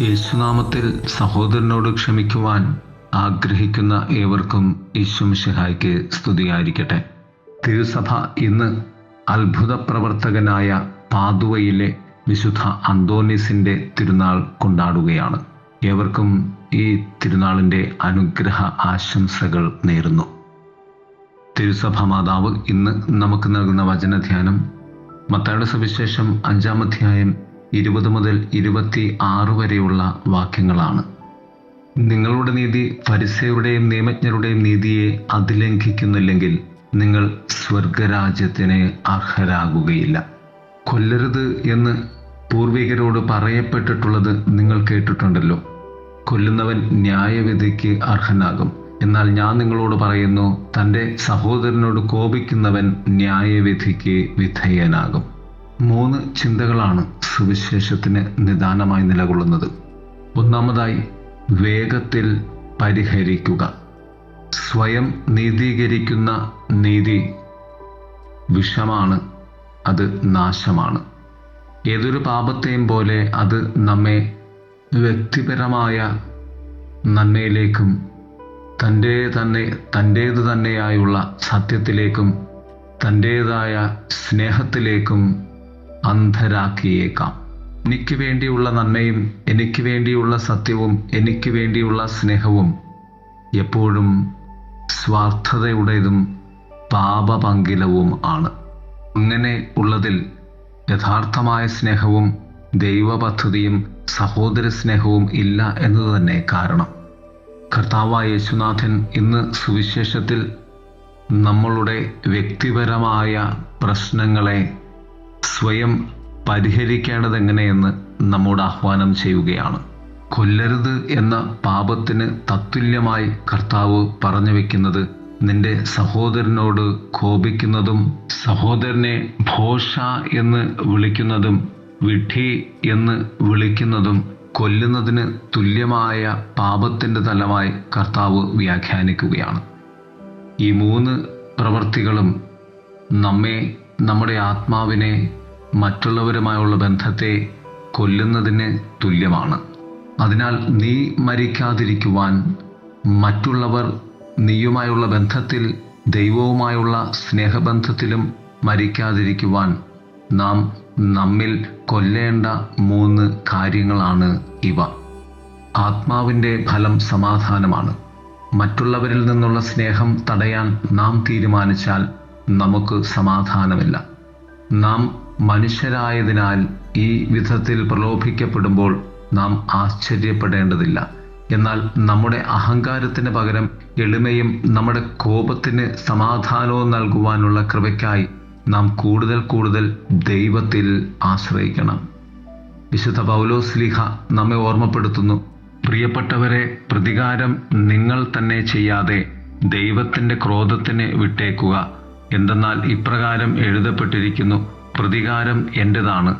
യേശുനാമത്തിൽ സഹോദരനോട് ക്ഷമിക്കുവാൻ ആഗ്രഹിക്കുന്ന ഏവർക്കും ഈശോമിശിഹായ്ക്ക് സ്തുതിയായിരിക്കട്ടെ. തിരുസഭ ഇന്ന് അത്ഭുത പ്രവർത്തകനായ പാദുവയിലെ വിശുദ്ധ അന്തോനീസിൻ്റെ തിരുനാൾ കൊണ്ടാടുകയാണ്. ഏവർക്കും ഈ തിരുനാളിൻ്റെ അനുഗ്രഹ ആശംസകൾ നേരുന്നു. തിരുസഭ മാതാവ് ഇന്ന് നമുക്ക് നൽകുന്ന വചനധ്യാനം മത്തായിയുടെ സുവിശേഷം 5-ാം അധ്യായം 20 മുതൽ 26 വരെയുള്ള വാക്യങ്ങളാണ്. നിങ്ങളുടെ നീതി ഫരിസേയരുടെയും നിയമജ്ഞരുടെയും നീതിയെ അതിലംഘിക്കുന്നില്ലെങ്കിൽ നിങ്ങൾ സ്വർഗരാജ്യത്തിന് അർഹരാകുകയില്ല. കൊല്ലരുത് എന്ന് പൂർവികരോട് പറയപ്പെട്ടിട്ടുള്ളത് നിങ്ങൾ കേട്ടിട്ടുണ്ടല്ലോ. കൊല്ലുന്നവൻ ന്യായവിധിക്ക് അർഹനാകും. എന്നാൽ ഞാൻ നിങ്ങളോട് പറയുന്നു, തൻ്റെ സഹോദരനോട് കോപിക്കുന്നവൻ ന്യായവിധിക്ക് വിധേയനാകും. 3 ചിന്തകളാണ് സുവിശേഷത്തിന് നിദാനമായി നിലകൊള്ളുന്നത്. ഒന്നാമതായി, വേഗത്തിൽ പരിഹരിക്കുക. സ്വയം നീതീകരിക്കുന്ന നീതി വിഷമാണ്, അത് നാശമാണ്. ഏതൊരു പാപത്തെയും പോലെ അത് നമ്മെ വ്യക്തിപരമായ നന്മയിലേക്കും തൻ്റേതു തന്നെയായുള്ള സത്യത്തിലേക്കും തൻ്റേതായ സ്നേഹത്തിലേക്കും അന്ധരാക്കിയേക്കാം. എനിക്ക് വേണ്ടിയുള്ള നന്മയും എനിക്ക് വേണ്ടിയുള്ള സത്യവും എനിക്ക് വേണ്ടിയുള്ള സ്നേഹവും എപ്പോഴും സ്വാർത്ഥതയുടേതും പാപപങ്കിലവും ആണ്. അങ്ങനെ ഉള്ളതിൽ യഥാർത്ഥമായ സ്നേഹവും ദൈവപദ്ധതിയും സഹോദര സ്നേഹവും ഇല്ല എന്നത് തന്നെ കാരണം. കർത്താവായ യേശുനാഥൻ ഇന്ന് സുവിശേഷത്തിൽ നമ്മളുടെ വ്യക്തിപരമായ പ്രശ്നങ്ങളെ സ്വയം പരിഹരിക്കേണ്ടതെങ്ങനെയെന്ന് നമ്മോട് ആഹ്വാനം ചെയ്യുകയാണ്. കൊല്ലരുത് എന്ന പാപത്തിന് തത്തുല്യമായി കർത്താവ് പറഞ്ഞു വെക്കുന്നത് നിന്റെ സഹോദരനോട് കോപിക്കുന്നതും സഹോദരനെ ഭോഷ എന്ന് വിളിക്കുന്നതും വിഡ്ഢി എന്ന് വിളിക്കുന്നതും കൊല്ലുന്നതിന് തുല്യമായ പാപത്തിൻ്റെ തലമായി കർത്താവ് വ്യാഖ്യാനിക്കുകയാണ്. ഈ 3 പ്രവൃത്തികളും നമ്മെ, നമ്മുടെ ആത്മാവിനെ, മറ്റുള്ളവരുമായുള്ള ബന്ധത്തെ കൊല്ലുന്നതിന് തുല്യമാണ്. അതിനാൽ നീ മരിക്കാതിരിക്കുവാൻ, മറ്റുള്ളവർ നീയുമായുള്ള ബന്ധത്തിൽ ദൈവവുമായുള്ള സ്നേഹബന്ധത്തിലും മരിക്കാതിരിക്കുവാൻ നാം നമ്മിൽ കൊല്ലേണ്ട 3 കാര്യങ്ങളാണ് ഇവ. ആത്മാവിൻ്റെ ഫലം സമാധാനമാണ്. മറ്റുള്ളവരിൽ നിന്നുള്ള സ്നേഹം തടയാൻ നാം തീരുമാനിച്ചാൽ നമുക്ക് സമാധാനമില്ല. നാം മനുഷ്യരായതിനാൽ ഈ വിധത്തിൽ പ്രലോഭിക്കപ്പെടുമ്പോൾ നാം ആശ്ചര്യപ്പെടേണ്ടതില്ല. എന്നാൽ നമ്മുടെ അഹങ്കാരത്തിന് പകരം എളിമയും നമ്മുടെ കോപത്തിന് സമാധാനവും നൽകുവാനുള്ള കൃപയ്ക്കായി നാം കൂടുതൽ ദൈവത്തിൽ ആശ്രയിക്കണം. വിശുദ്ധ പൗലോസ്ലീഹ നമ്മെ ഓർമ്മപ്പെടുത്തുന്നു, പ്രിയപ്പെട്ടവരെ, പ്രതികാരം നിങ്ങൾ തന്നെ ചെയ്യാതെ ദൈവത്തിൻ്റെ ക്രോധത്തിന് വിട്ടേക്കുക. എന്തെന്നാൽ ഇപ്രകാരം എഴുതപ്പെട്ടിരിക്കുന്നു, പ്രതികാരം എൻ്റെതാണ്,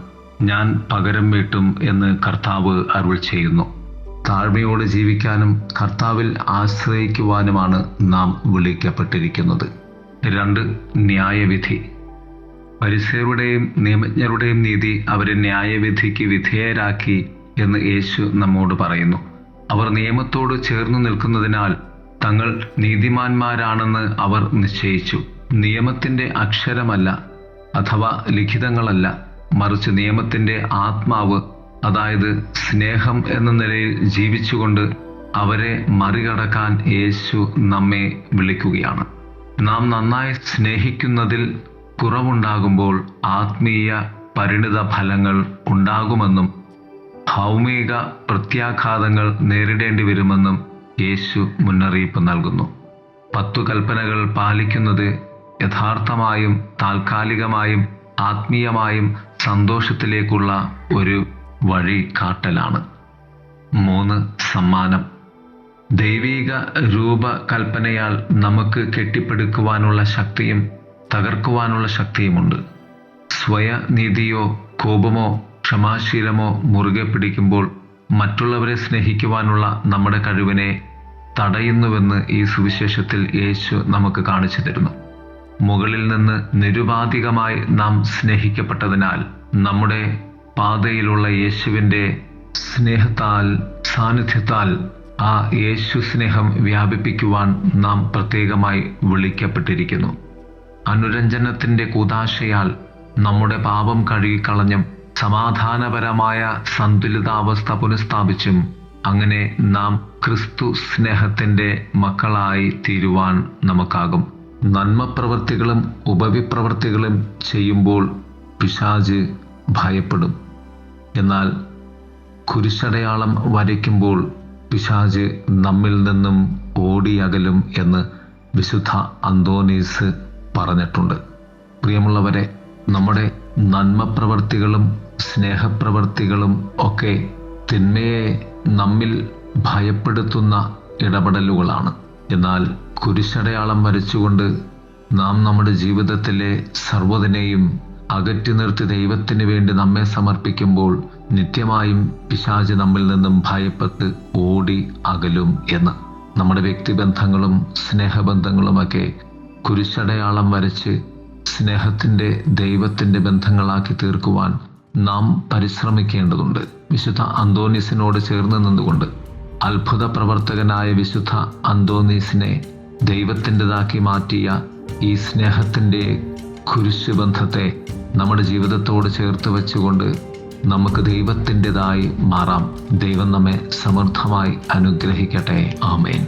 ഞാൻ പകരം വീട്ടും എന്ന് കർത്താവ് അരുൾ ചെയ്യുന്നു. താഴ്മയോടെ ജീവിക്കാനും കർത്താവിൽ ആശ്രയിക്കുവാനുമാണ് നാം വിളിക്കപ്പെട്ടിരിക്കുന്നത്. 2, ന്യായവിധി. ഫരിസേയരുടെയും നിയമജ്ഞരുടെയും നീതി അവരെ ന്യായവിധിക്ക് വിധേയരാക്കി എന്ന് യേശു നമ്മോട് പറയുന്നു. അവർ നിയമത്തോട് ചേർന്നു നിൽക്കുന്നതിനാൽ തങ്ങൾ നീതിമാന്മാരാണെന്ന് അവർ നിശ്ചയിച്ചു. നിയമത്തിൻ്റെ അക്ഷരമല്ല, അഥവാ ലിഖിതങ്ങളല്ല, മറിച്ച് നിയമത്തിൻ്റെ ആത്മാവ്, അതായത് സ്നേഹം എന്ന നിലയിൽ ജീവിച്ചുകൊണ്ട് അവരെ മറികടക്കാൻ യേശു നമ്മെ വിളിക്കുകയാണ്. നാം നന്നായി സ്നേഹിക്കുന്നതിൽ കുറവുണ്ടാകുമ്പോൾ ആത്മീയ പരിണിത ഫലങ്ങൾ ഉണ്ടാകുമെന്നും ഭൗമിക പ്രത്യാഘാതങ്ങൾ നേരിടേണ്ടി വരുമെന്നും യേശു മുന്നറിയിപ്പ് നൽകുന്നു. 10 കൽപ്പനകൾ പാലിക്കുന്നത് യഥാർത്ഥമായും താൽക്കാലികമായും ആത്മീയമായും സന്തോഷത്തിലേക്കുള്ള ഒരു വഴി കാട്ടലാണ്. 3, സമ്മാനം. ദൈവിക രൂപകൽപ്പനയാൽ നമുക്ക് കെട്ടിപ്പടുക്കുവാനുള്ള ശക്തിയും തകർക്കുവാനുള്ള ശക്തിയുമുണ്ട്. സ്വയനീതിയോ കോപമോ ക്ഷമാശീലമോ മുറുകെ പിടിക്കുമ്പോൾ മറ്റുള്ളവരെ സ്നേഹിക്കുവാനുള്ള നമ്മുടെ കഴിവിനെ തടയുന്നുവെന്ന് ഈ സുവിശേഷത്തിൽ യേശു നമുക്ക് കാണിച്ചു തരുന്നു. മുകളിൽ നിന്ന് നിരുപാധികമായി നാം സ്നേഹിക്കപ്പെട്ടതിനാൽ നമ്മുടെ പാതയിലുള്ള യേശുവിൻ്റെ സ്നേഹത്താൽ, സാന്നിധ്യത്താൽ ആ യേശു സ്നേഹം വ്യാപിപ്പിക്കുവാൻ നാം പ്രത്യേകമായി വിളിക്കപ്പെട്ടിരിക്കുന്നു. അനുരഞ്ജനത്തിൻ്റെ കൂദാശയാൽ നമ്മുടെ പാപം കഴുകിക്കളഞ്ഞും സമാധാനപരമായ സന്തുലിതാവസ്ഥ പുനഃസ്ഥാപിച്ചും അങ്ങനെ നാം ക്രിസ്തു സ്നേഹത്തിൻ്റെ മക്കളായി തീരുവാൻ നമുക്കാകും. നന്മപ്രവൃത്തികളും ഉപവിപ്രവൃത്തികളും ചെയ്യുമ്പോൾ പിശാച് ഭയപ്പെടും. എന്നാൽ കുരിശടയാളം വരയ്ക്കുമ്പോൾ പിശാച് നമ്മിൽ നിന്നും ഓടിയകലും എന്ന് വിശുദ്ധ അന്തോനീസ് പറഞ്ഞിട്ടുണ്ട്. പ്രിയമുള്ളവരെ, നമ്മുടെ നന്മപ്രവൃത്തികളും സ്നേഹപ്രവൃത്തികളും ഒക്കെ തിന്മയെ നമ്മിൽ ഭയപ്പെടുത്തുന്ന ഇടപെടലുകളാണ്. എന്നാൽ കുരിശടയാളം വരച്ചുകൊണ്ട് നാം നമ്മുടെ ജീവിതത്തിലെ സർവ്വതിനെയും അകറ്റി നിർത്തി ദൈവത്തിന് വേണ്ടി നമ്മെ സമർപ്പിക്കുമ്പോൾ നിത്യമായും പിശാച് നമ്മിൽ നിന്നും ഭയപ്പെട്ട് ഓടി അകലും എന്ന്. നമ്മുടെ വ്യക്തിബന്ധങ്ങളും സ്നേഹബന്ധങ്ങളുമൊക്കെ കുരിശടയാളം വരച്ച് സ്നേഹത്തിൻ്റെ, ദൈവത്തിൻ്റെ ബന്ധങ്ങളാക്കി തീർക്കുവാൻ നാം പരിശ്രമിക്കേണ്ടതുണ്ട്. വിശുദ്ധ അന്തോനീസിനോട് ചേർന്ന് നിന്നുകൊണ്ട് അത്ഭുത പ്രവർത്തകനായ വിശുദ്ധ അന്തോനീസിനെ ദൈവത്തിൻ്റെതാക്കി മാറ്റിയ ഈ സ്നേഹത്തിൻ്റെ കുരിശ് ബന്ധത്തെ നമ്മുടെ ജീവിതത്തോട് ചേർത്ത് വെച്ചുകൊണ്ട് നമുക്ക് ദൈവത്തിൻ്റെതായി മാറാം. ദൈവം നമ്മെ സമൃദ്ധമായി അനുഗ്രഹിക്കട്ടെ. ആമേൻ.